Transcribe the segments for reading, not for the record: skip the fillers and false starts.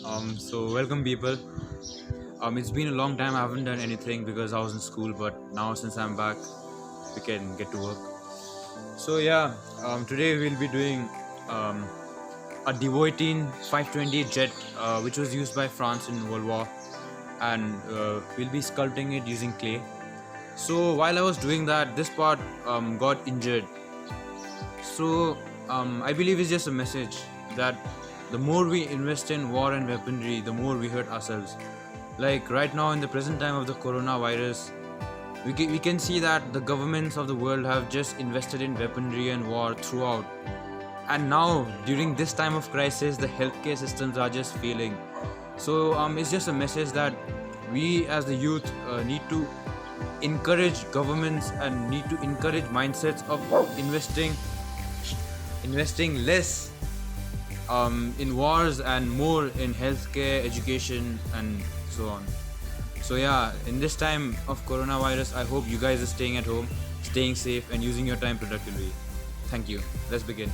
So welcome people. It's been a long time. I haven't done anything because I was in school, but now since I'm back, we can get to work. So yeah, today we'll be doing um, a Dewoitine 520 jet, which was used by France in World War, and we'll be sculpting it using clay. So while I was doing that, this part got injured. So I believe it's just a message that the more we invest in war and weaponry, the more we hurt ourselves. Like right now, in the present time of the coronavirus, we can see that the governments of the world have just invested in weaponry and war throughout. And now, during this time of crisis, the healthcare systems are just failing. So it's just a message that we as the youth need to encourage governments and need to encourage mindsets of investing less in wars and more in healthcare, education, and so on. So yeah, in this time of coronavirus, I hope you guys are staying at home, staying safe, and using your time productively. Thank you. Let's begin.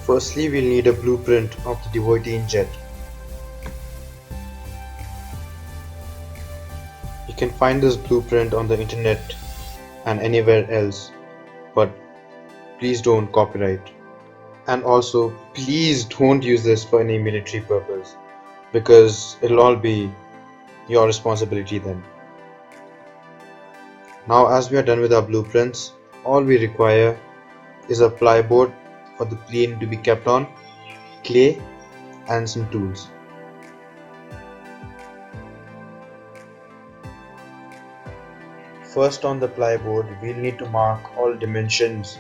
Firstly, we'll need a blueprint of the Dewoitine jet. You can find this blueprint on the internet and anywhere else, but please don't copyright. And also, please don't use this for any military purpose, because it'll all be your responsibility then. Now, as we are done with our blueprints, all we require is a plyboard for the plane to be kept on, clay, and some tools. First, on the plyboard, we'll need to mark all dimensions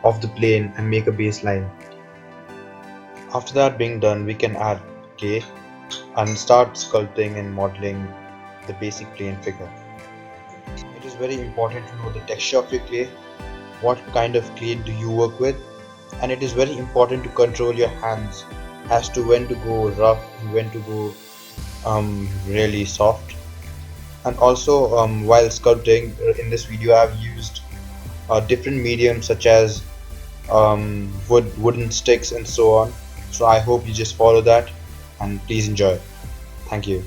of the plane and make a baseline. After that being done, we can add clay and start sculpting and modeling the basic plane figure. It is very important to know the texture of your clay, what kind of clay do you work with, and it is very important to control your hands as to when to go rough and when to go really soft. And also, while sculpting in this video, I've used different mediums such as wooden sticks and so on. So I hope you just follow that and please enjoy. Thank you.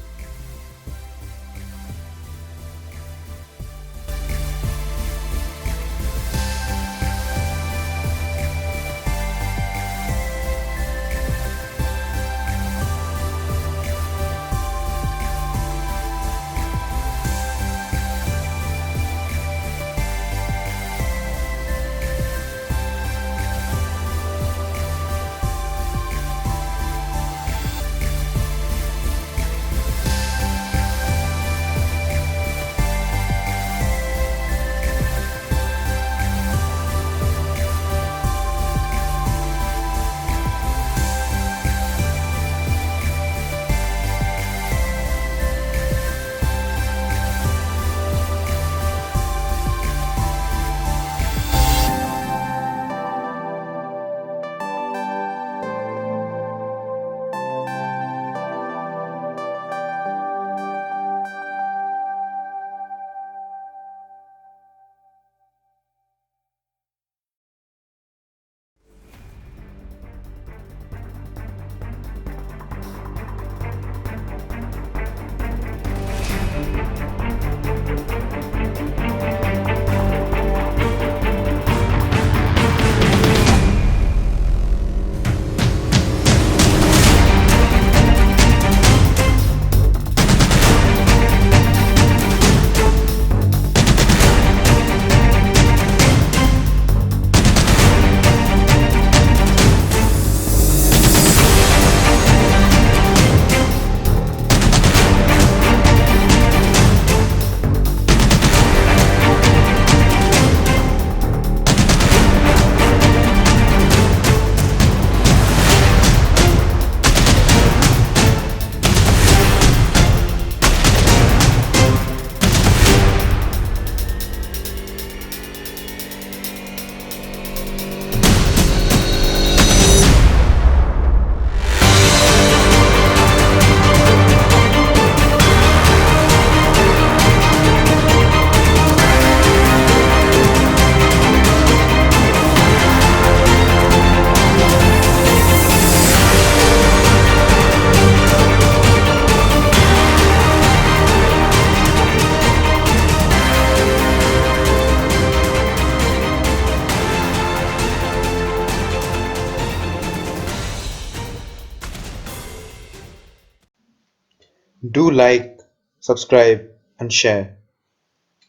Do like, subscribe, and share.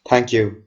Thank you.